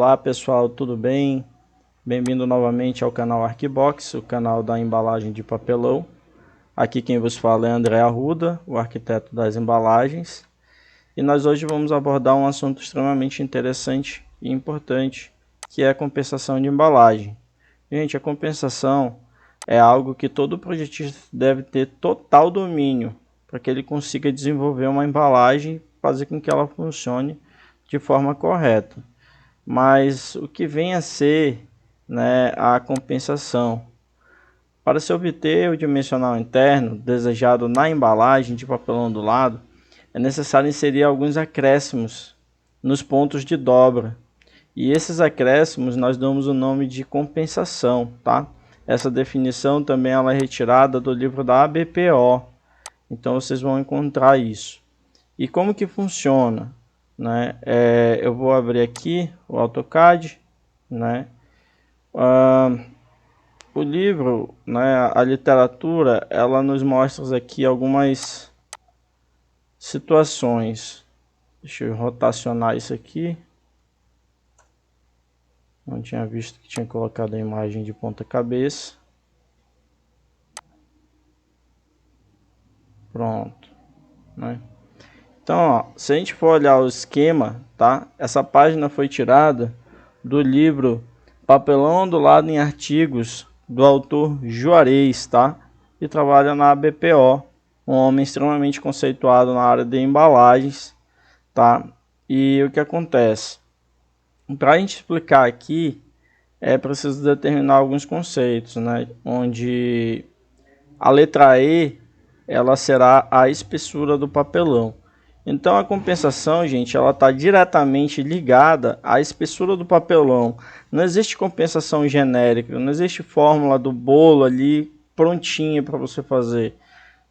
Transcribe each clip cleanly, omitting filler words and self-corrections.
Olá pessoal, tudo bem? Bem-vindo novamente ao canal Arquibox, o canal da embalagem de papelão. Aqui quem vos fala é André Arruda, o arquiteto das embalagens. E nós hoje vamos abordar um assunto extremamente interessante e importante, que é a compensação de embalagem. Gente, a compensação é algo que todo projetista deve ter total domínio, para que ele consiga desenvolver uma embalagem e fazer com que ela funcione de forma correta. Mas o que vem a ser, né, a compensação? Para se obter o dimensional interno desejado na embalagem de papelão do lado, é necessário inserir alguns acréscimos nos pontos de dobra. E esses acréscimos nós damos o nome de compensação, tá? Essa definição também ela é retirada do livro da ABPO. Então vocês vão encontrar isso. E como que funciona? Né? Eu vou abrir aqui o AutoCAD, né? O livro, né, a literatura, ela nos mostra aqui algumas situações. Deixa eu rotacionar isso aqui. Não tinha visto que tinha colocado a imagem de ponta cabeça. Pronto, né? Então, ó, se a gente for olhar o esquema, tá? Essa página foi tirada do livro Papelão Ondulado em Artigos, do autor Juarez, tá? Que trabalha na ABPO, um homem extremamente conceituado na área de embalagens, tá? E o que acontece? Para a gente explicar aqui, é preciso determinar alguns conceitos, né? Onde a letra E, ela será a espessura do papelão. Então a compensação, gente, ela está diretamente ligada à espessura do papelão. Não existe compensação genérica, não existe fórmula do bolo ali prontinha para você fazer.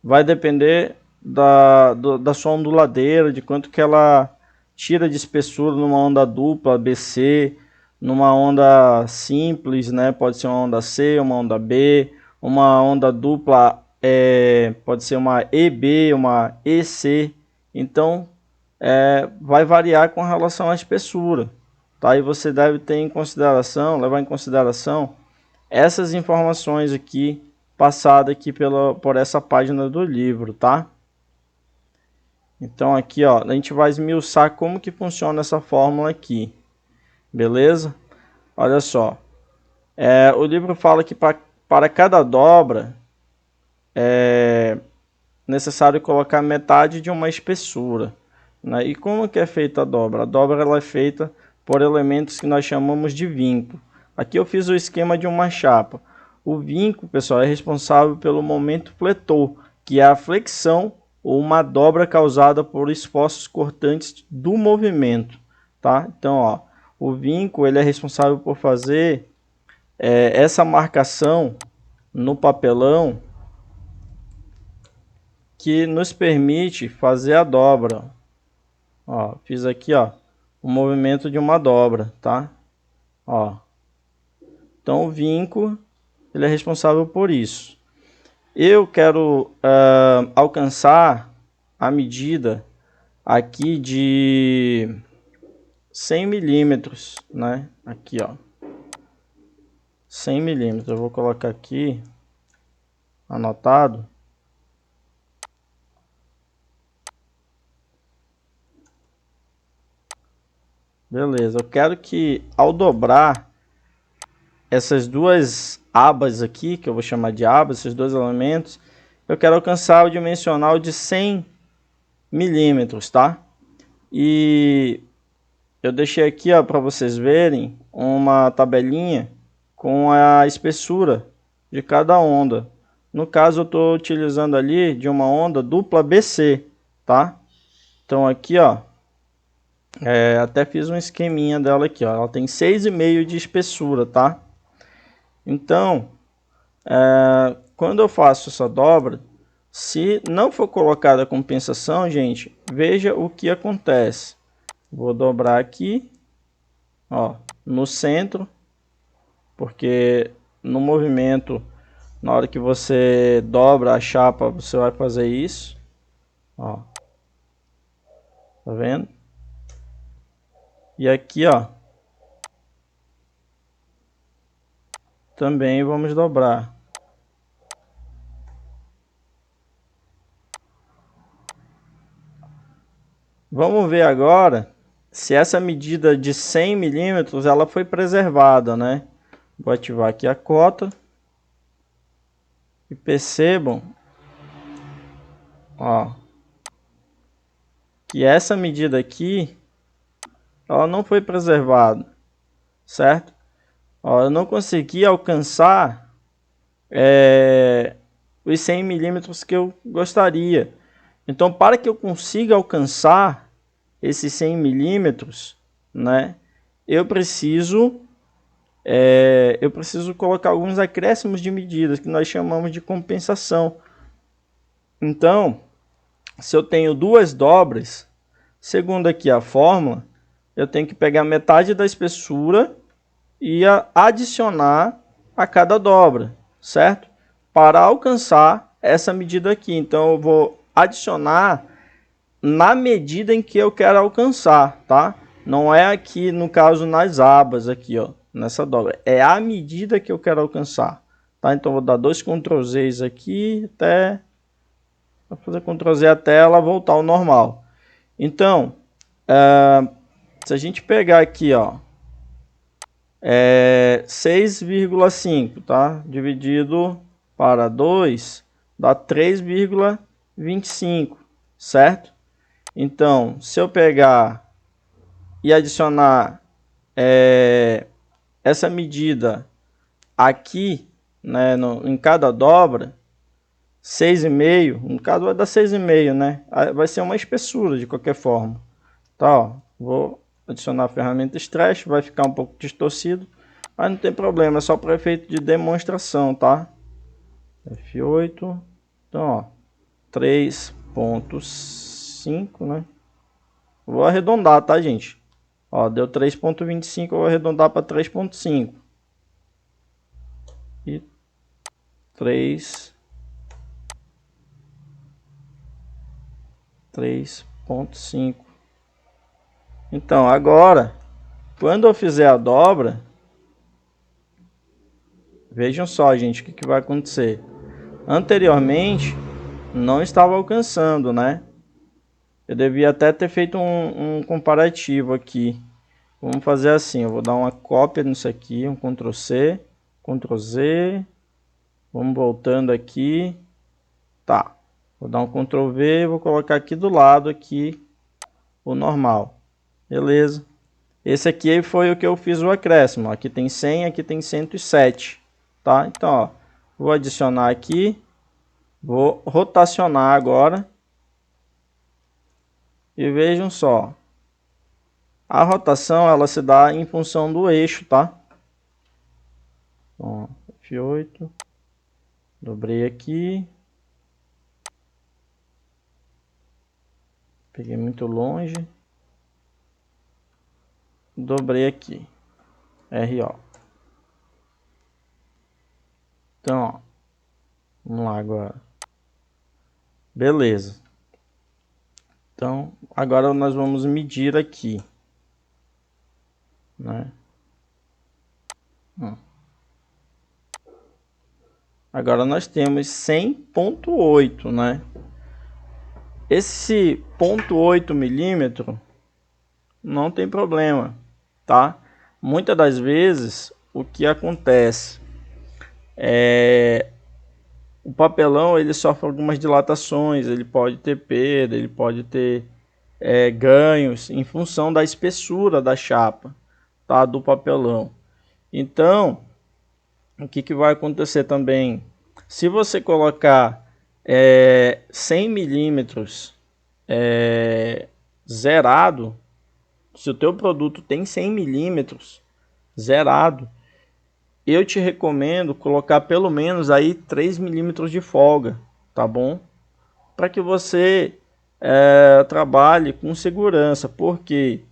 Vai depender da sua onduladeira, de quanto que ela tira de espessura numa onda dupla, BC, numa onda simples, né? Pode ser uma onda C, uma onda B, uma onda dupla, pode ser uma EB, uma EC. Então, vai variar com relação à espessura, tá? E você deve ter em consideração, levar em consideração essas informações aqui, passadas aqui por essa página do livro, tá? Então aqui, ó, a gente vai esmiuçar como que funciona essa fórmula aqui, beleza? Olha só, o livro fala que para cada dobra é necessário colocar metade de uma espessura, né? E como que é feita a dobra? A dobra ela é feita por elementos que nós chamamos de vinco. Aqui eu fiz o esquema de uma chapa. O vinco, pessoal, é responsável pelo momento fletor, que é a flexão ou uma dobra causada por esforços cortantes do movimento, tá? Então, ó, o vinco ele é responsável por fazer essa marcação no papelão que nos permite fazer a dobra. Ó, fiz aqui, ó, o movimento de uma dobra, tá? Ó. Então o vinco ele é responsável por isso. Eu quero alcançar a medida aqui de 100 milímetros, né? Aqui, ó, 100 milímetros. Eu vou colocar aqui anotado. Beleza, eu quero que ao dobrar essas duas abas aqui, que eu vou chamar de abas, esses dois elementos, eu quero alcançar o dimensional de 100 milímetros, tá? E eu deixei aqui, ó, para vocês verem uma tabelinha com a espessura de cada onda. No caso, eu estou utilizando ali de uma onda dupla BC, tá? Então aqui, ó, até fiz um esqueminha dela aqui, ó. Ela tem 6,5 de espessura, tá? Então, quando eu faço essa dobra, se não for colocada a compensação, gente, veja o que acontece. Vou dobrar aqui, ó, no centro, porque no movimento, na hora que você dobra a chapa, você vai fazer isso, ó. Tá vendo? E aqui, ó, também vamos dobrar. Vamos ver agora se essa medida de 100 milímetros ela foi preservada, né? Vou ativar aqui a cota. E percebam, ó, que essa medida aqui, ela não foi preservada, certo? Ó, eu não consegui alcançar os 100 milímetros que eu gostaria. Então, para que eu consiga alcançar esses 100 milímetros, né, eu preciso colocar alguns acréscimos de medidas que nós chamamos de compensação. Então, se eu tenho duas dobras, segundo aqui a fórmula, eu tenho que pegar metade da espessura e adicionar a cada dobra, certo? Para alcançar essa medida aqui. Então, eu vou adicionar na medida em que eu quero alcançar, tá? Não é aqui, no caso, nas abas aqui, ó, nessa dobra. É a medida que eu quero alcançar, tá? Então, vou dar dois Ctrl Zs aqui, vou fazer Ctrl Z até ela voltar ao normal. Então, se a gente pegar aqui, ó, 6,5, tá? Dividido para 2, dá 3,25, certo? Então, se eu pegar e adicionar essa medida aqui, né, em cada dobra, 6,5, no caso vai dar 6,5, né? Vai ser uma espessura de qualquer forma. Tá, ó, vou adicionar a ferramenta Stretch, vai ficar um pouco distorcido, mas não tem problema, é só para efeito de demonstração, tá? F8, então, ó, 3,5, né? Vou arredondar, tá, gente? Ó, deu 3,25, eu vou arredondar para 3,5. E 3,5. Então, agora, quando eu fizer a dobra, vejam só, gente, o que vai acontecer. Anteriormente, não estava alcançando, né? Eu devia até ter feito um comparativo aqui. Vamos fazer assim, eu vou dar uma cópia nisso aqui, um Ctrl C, Ctrl Z. Vamos voltando aqui. Tá. Vou dar um Ctrl V e vou colocar aqui do lado aqui o normal. Beleza. Esse aqui foi o que eu fiz o acréscimo. Aqui tem 100, aqui tem 107. Tá? Então, ó, vou adicionar aqui. Vou rotacionar agora. E vejam só. A rotação ela se dá em função do eixo, tá? Então, F8. Dobrei aqui. Peguei muito longe. Dobrei aqui. RO. Então, ó. Vamos lá agora. Beleza. Então, agora nós vamos medir aqui, né? Agora nós temos 100,8, né? Esse 0,8 milímetro não tem problema, tá? Muitas das vezes o que acontece o papelão ele sofre algumas dilatações, ele pode ter perda, ele pode ter ganhos em função da espessura da chapa, tá? Do papelão. Então, o que vai acontecer também? Se você colocar 100 milímetros zerado, se o teu produto tem 100 milímetros zerado, eu te recomendo colocar pelo menos aí 3 milímetros de folga, tá bom? Para que você trabalhe com segurança, porque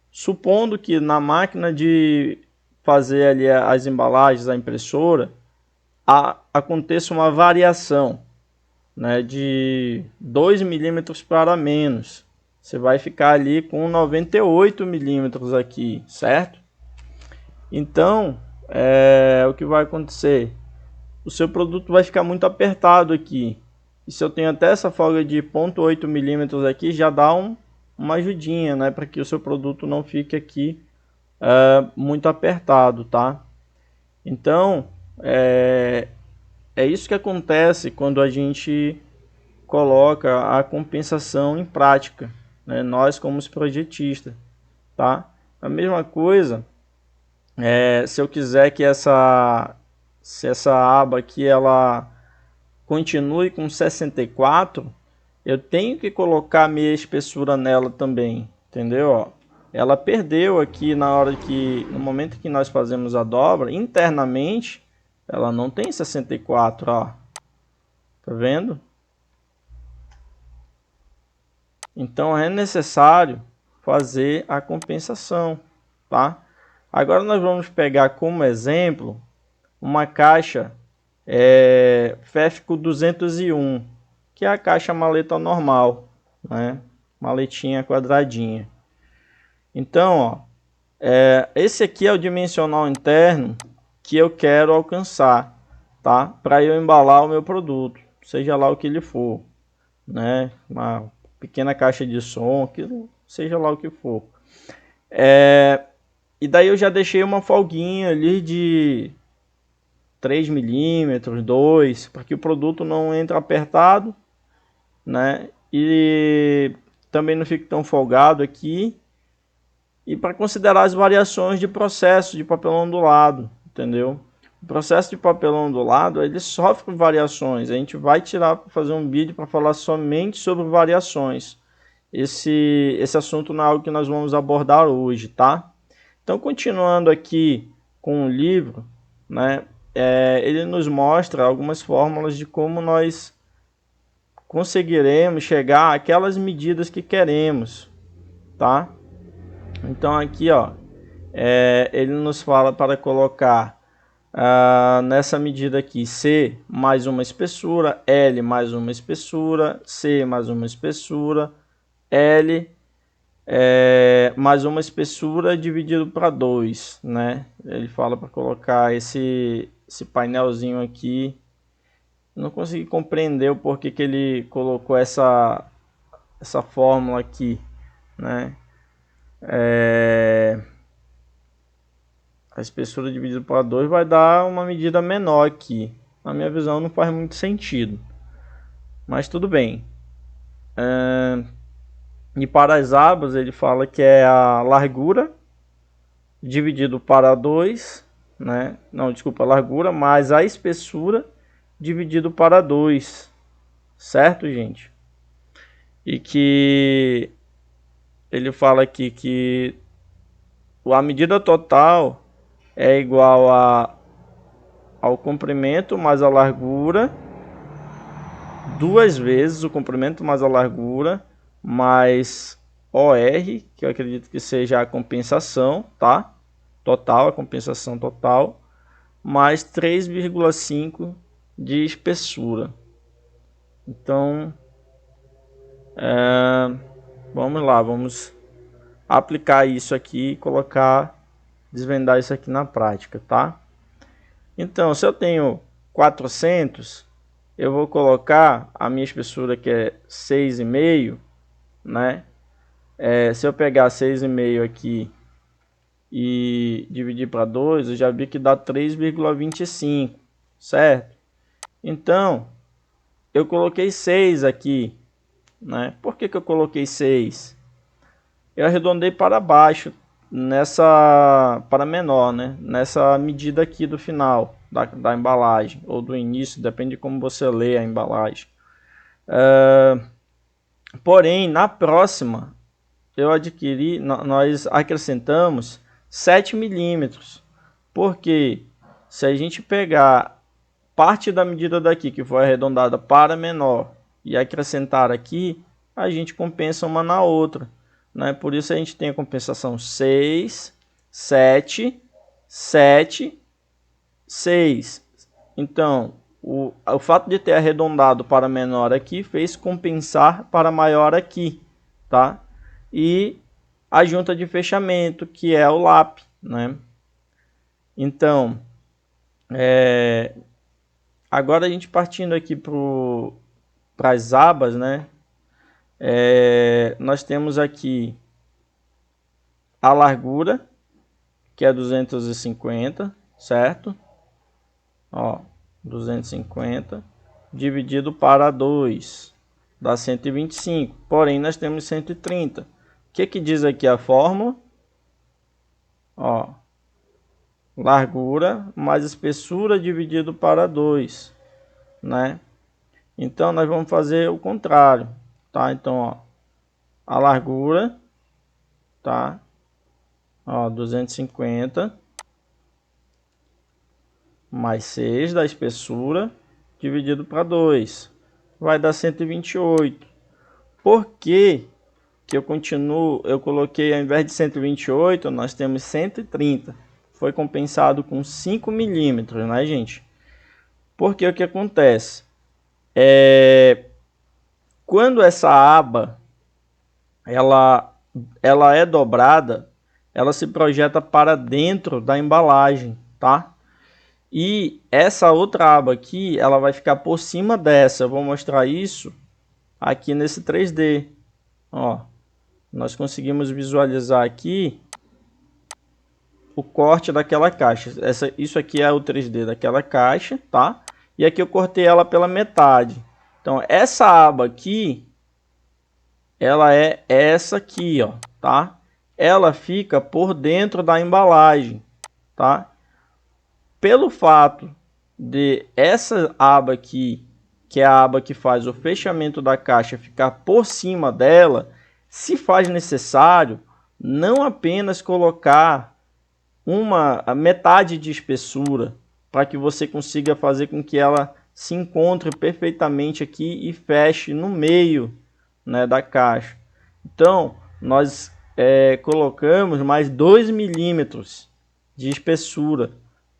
supondo que na máquina de fazer ali as embalagens, a impressora, aconteça uma variação, né, de 2 milímetros para menos, você vai ficar ali com 98 milímetros aqui, certo? Então, o que vai acontecer? O seu produto vai ficar muito apertado aqui. E se eu tenho até essa folga de 0,8 milímetros aqui, já dá uma ajudinha, né? Para que o seu produto não fique aqui muito apertado, tá? Então, é isso que acontece quando a gente coloca a compensação em prática, né? Nós como os projetistas, tá? A mesma coisa, se eu quiser que se essa aba aqui ela continue com 64, eu tenho que colocar meia espessura nela também, entendeu? Ó, ela perdeu aqui no momento que nós fazemos a dobra, internamente, ela não tem 64, ó. Tá vendo? Então é necessário fazer a compensação, tá? Agora nós vamos pegar como exemplo uma caixa FEFCO 201, que é a caixa maleta normal, né? Maletinha quadradinha. Então, ó, esse aqui é o dimensional interno que eu quero alcançar, tá? Para eu embalar o meu produto, seja lá o que ele for, né? Uma pequena caixa de som, seja lá o que for. E daí eu já deixei uma folguinha ali de 3 milímetros, 2, para que o produto não entre apertado, né? E também não fique tão folgado aqui. E para considerar as variações de processo de papelão ondulado, entendeu? O processo de papelão ondulado, ele sofre variações. A gente vai tirar para fazer um vídeo para falar somente sobre variações. Esse assunto não é algo que nós vamos abordar hoje, tá? Então, continuando aqui com o livro, né? Ele nos mostra algumas fórmulas de como nós conseguiremos chegar àquelas medidas que queremos, tá? Então aqui, ó, ele nos fala para colocar nessa medida aqui C mais uma espessura, L mais uma espessura, C mais uma espessura, L mais uma espessura dividido para 2, né? Ele fala para colocar esse painelzinho aqui. Não consegui compreender o porquê que ele colocou essa fórmula aqui, né? A espessura dividida por 2 vai dar uma medida menor aqui. Na minha visão não faz muito sentido, mas tudo bem. E para as abas ele fala que é a largura dividido para 2, né? Não, desculpa, a largura mais a espessura dividido para 2, certo, gente? E que ele fala aqui que a medida total é igual ao comprimento mais a largura, duas vezes o comprimento mais a largura, mais OR, que eu acredito que seja a compensação, tá? Total, a compensação total, mais 3,5 de espessura. Então, vamos lá, vamos aplicar isso aqui e desvendar isso aqui na prática, tá? Então, se eu tenho 400, eu vou colocar a minha espessura que é 6,5, né? Se eu pegar 6,5 aqui e dividir para 2, eu já vi que dá 3,25, certo? Então, eu coloquei 6 aqui, né? Por que eu coloquei 6? Eu arredondei para baixo, para menor, né? Nessa medida aqui do final da embalagem, ou do início, depende de como você lê a embalagem. Porém, na próxima, nós acrescentamos 7 milímetros, porque se a gente pegar parte da medida daqui, que foi arredondada para menor, e acrescentar aqui, a gente compensa uma na outra, né? Por isso a gente tem a compensação 6, 7, 7, 6. Então, o fato de ter arredondado para menor aqui fez compensar para maior aqui, tá? E a junta de fechamento, que é o LAP, né? Então, agora a gente partindo aqui para as abas, né? Nós temos aqui a largura, que é 250, certo? Ó, 250 dividido para 2 dá 125, porém nós temos 130. O que que diz aqui a fórmula? Ó, largura mais espessura dividido para 2, né? Então nós vamos fazer o contrário, tá? Então, ó, a largura, tá? Ó, 250 mais 6 da espessura dividido para 2 vai dar 128. Por que que eu coloquei, ao invés de 128, nós temos 130. Foi compensado com 5 milímetros, né, gente? Porque o que acontece? Quando essa aba ela é dobrada, ela se projeta para dentro da embalagem, tá? E essa outra aba aqui, ela vai ficar por cima dessa. Eu vou mostrar isso aqui nesse 3D. Ó, nós conseguimos visualizar aqui o corte daquela caixa. Isso aqui é o 3D daquela caixa, tá? E aqui eu cortei ela pela metade. Então, essa aba aqui, ela é essa aqui, ó, tá? Ela fica por dentro da embalagem, tá? Pelo fato de essa aba aqui, que é a aba que faz o fechamento da caixa, ficar por cima dela, se faz necessário não apenas colocar a metade de espessura, para que você consiga fazer com que ela se encontre perfeitamente aqui e feche no meio, né, da caixa. Então, nós colocamos mais 2 milímetros de espessura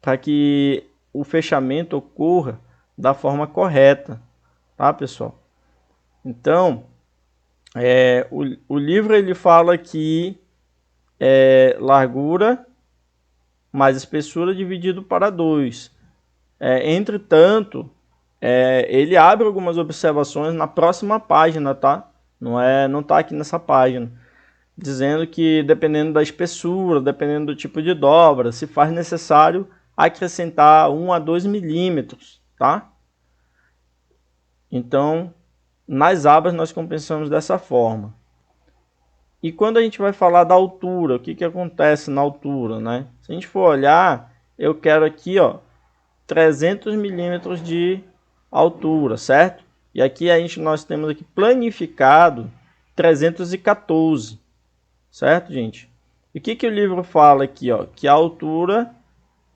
para que o fechamento ocorra da forma correta, tá, pessoal? Então, o livro ele fala que largura mais espessura dividido para 2. Entretanto, ele abre algumas observações na próxima página, tá? Não tá aqui nessa página, dizendo que dependendo da espessura, dependendo do tipo de dobra, se faz necessário acrescentar 1 a 2 milímetros, tá? Então, nas abas nós compensamos dessa forma. E quando a gente vai falar da altura, o que que acontece na altura, né? Se a gente for olhar, eu quero aqui, ó, 300 milímetros de altura, certo? E aqui nós temos aqui planificado 314, certo, gente? E o que que o livro fala aqui, ó? Que a altura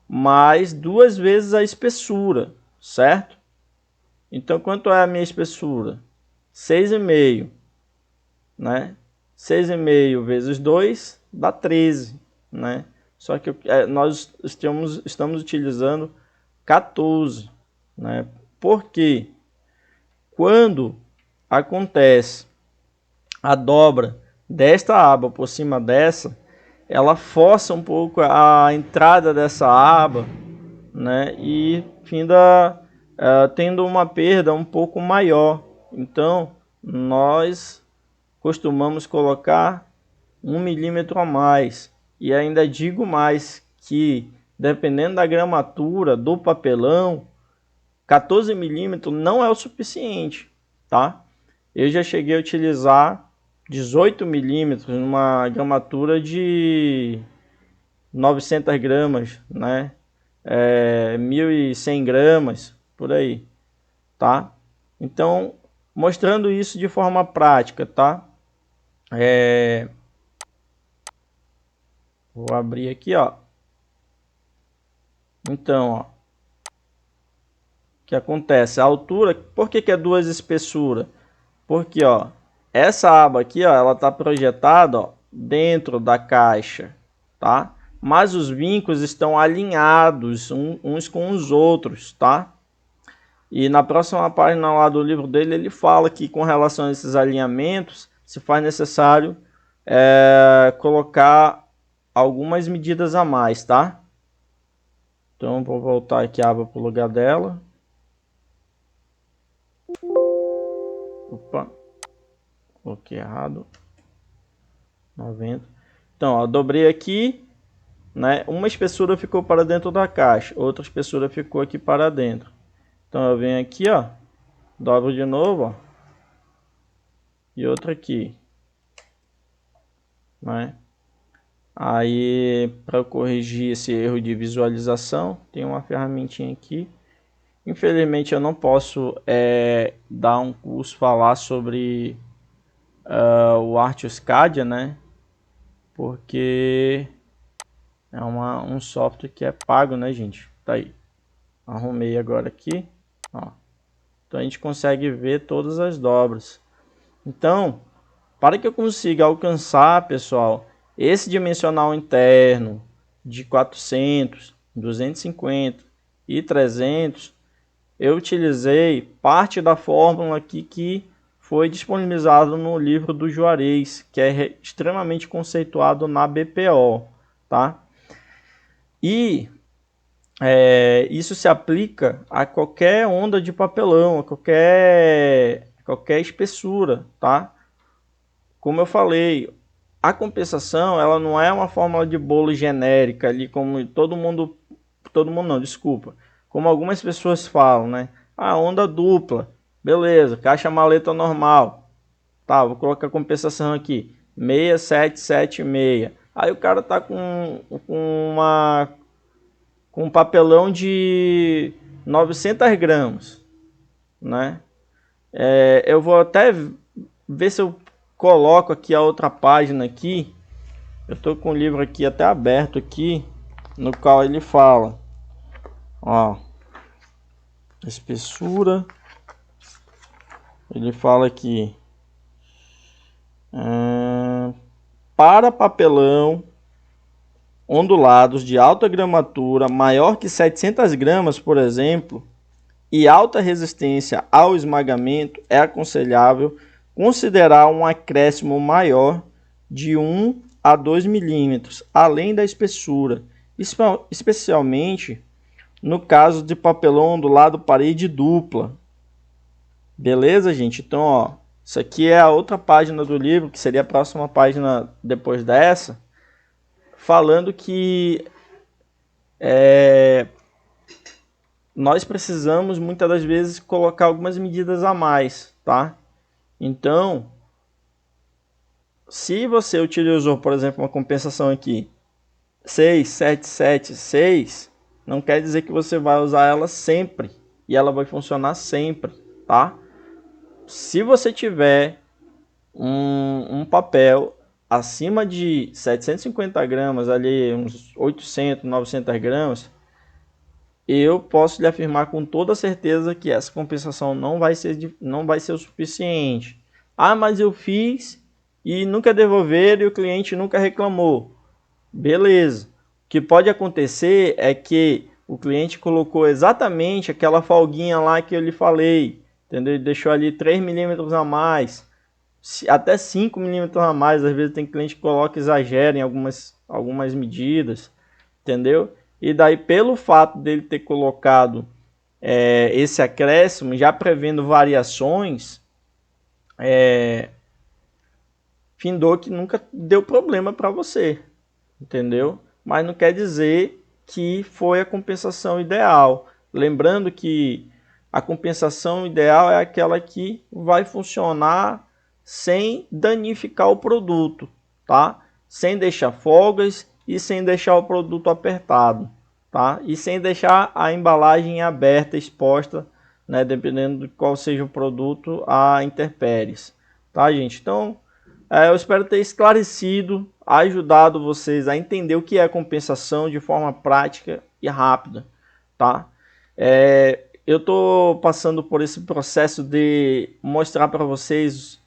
mais 2 vezes a espessura, certo? Então, quanto é a minha espessura? 6,5, né? 6,5 vezes 2 dá 13, né? Só que nós estamos utilizando 14, né? Porque quando acontece a dobra desta aba por cima dessa, ela força um pouco a entrada dessa aba, né? E finda tendo uma perda um pouco maior. Então, nós costumamos colocar 1 milímetro a mais. E ainda digo mais que, dependendo da gramatura do papelão, 14 milímetros não é o suficiente, tá? Eu já cheguei a utilizar 18 milímetros numa gramatura de 900 gramas, né? 1.100 gramas, por aí, tá? Então, mostrando isso de forma prática, tá? Vou abrir aqui, ó. Então, ó, o que acontece? A altura, por que que é 2 espessuras? Porque, ó, essa aba aqui, ó, ela tá projetada, ó, dentro da caixa, tá? Mas os vincos estão alinhados uns com os outros, tá? E na próxima página lá do livro dele, ele fala que com relação a esses alinhamentos, se faz necessário colocar algumas medidas a mais, tá? Então vou voltar aqui a aba para o lugar dela. Opa, coloquei errado. 90. Então, ó, dobrei aqui, né? Uma espessura ficou para dentro da caixa, outra espessura ficou aqui para dentro. Então eu venho aqui, ó, dobro de novo, ó, e outra aqui, né? Aí, para corrigir esse erro de visualização, tem uma ferramentinha aqui. Infelizmente eu não posso dar um curso, falar sobre o Artioscadia, né? Porque é um software que é pago, né, gente? Tá aí. Arrumei agora aqui, ó. Então a gente consegue ver todas as dobras. Então, para que eu consiga alcançar, pessoal, esse dimensional interno de 400, 250 e 300, eu utilizei parte da fórmula aqui que foi disponibilizado no livro do Juarez, que é extremamente conceituado na BPO, tá? E isso se aplica a qualquer onda de papelão, a qualquer espessura, tá? Como eu falei, a compensação ela não é uma fórmula de bolo genérica ali, como todo mundo não, desculpa, como algumas pessoas falam, né? Ah, onda dupla, beleza, caixa maleta normal, tá? Vou colocar a compensação aqui, 6776. Aí o cara tá com um papelão de 900 gramas, né? Eu vou até ver se eu coloco aqui a outra página aqui. Eu tô com o livro aqui até aberto aqui, no qual ele fala, ó, espessura. Ele fala aqui, para papelão ondulados de alta gramatura maior que 700 gramas, por exemplo, e alta resistência ao esmagamento, é aconselhável considerar um acréscimo maior de 1 a 2 milímetros, além da espessura, especialmente no caso de papelão ondulado parede dupla. Beleza, gente? Então, ó, isso aqui é a outra página do livro, que seria a próxima página depois dessa, falando que nós precisamos muitas das vezes colocar algumas medidas a mais, tá? Então, se você utilizou, por exemplo, uma compensação aqui 6776, não quer dizer que você vai usar ela sempre e ela vai funcionar sempre, tá? Se você tiver um papel acima de 750 gramas, ali uns 800, 900 gramas, eu posso lhe afirmar com toda certeza que essa compensação não vai ser o suficiente. Ah, mas eu fiz e nunca devolveram e o cliente nunca reclamou. Beleza. O que pode acontecer é que o cliente colocou exatamente aquela folguinha lá que eu lhe falei, entendeu? Ele deixou ali 3 milímetros a mais, até 5 milímetros a mais. Às vezes tem cliente que coloca, exagera em algumas medidas, entendeu? E daí, pelo fato dele ter colocado esse acréscimo, já prevendo variações, findou que nunca deu problema para você, entendeu? Mas não quer dizer que foi a compensação ideal. Lembrando que a compensação ideal é aquela que vai funcionar sem danificar o produto, tá? Sem deixar folgas e sem deixar o produto apertado, tá? E sem deixar a embalagem aberta, exposta, né, dependendo de qual seja o produto, a intempéries, tá, gente? Então, eu espero ter esclarecido, ajudado vocês a entender o que é compensação de forma prática e rápida, tá? Eu estou passando por esse processo de mostrar para vocês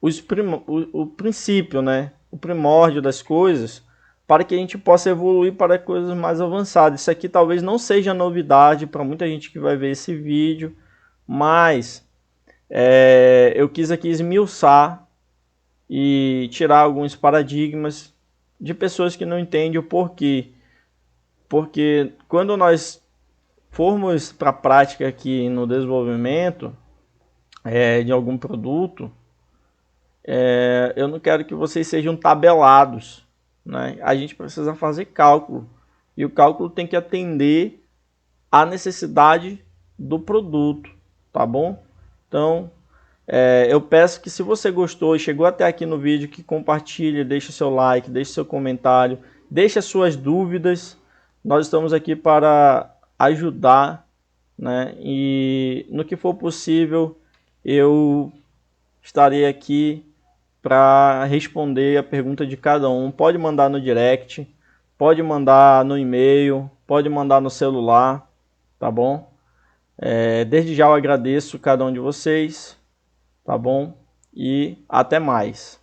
o princípio, né? O primórdio das coisas, para que a gente possa evoluir para coisas mais avançadas. Isso aqui talvez não seja novidade para muita gente que vai ver esse vídeo, mas eu quis aqui esmiuçar e tirar alguns paradigmas de pessoas que não entendem o porquê porque quando nós formos para a prática aqui no desenvolvimento de algum produto, eu não quero que vocês sejam tabelados, né? A gente precisa fazer cálculo, e o cálculo tem que atender à necessidade do produto, tá bom? Então, eu peço que, se você gostou e chegou até aqui no vídeo, que compartilhe, deixe seu like, deixe seu comentário, deixe as suas dúvidas. Nós estamos aqui para ajudar, né? E no que for possível, eu estarei aqui para responder a pergunta de cada um. Pode mandar no direct, pode mandar no e-mail, pode mandar no celular, tá bom? Desde já eu agradeço cada um de vocês, tá bom? E até mais.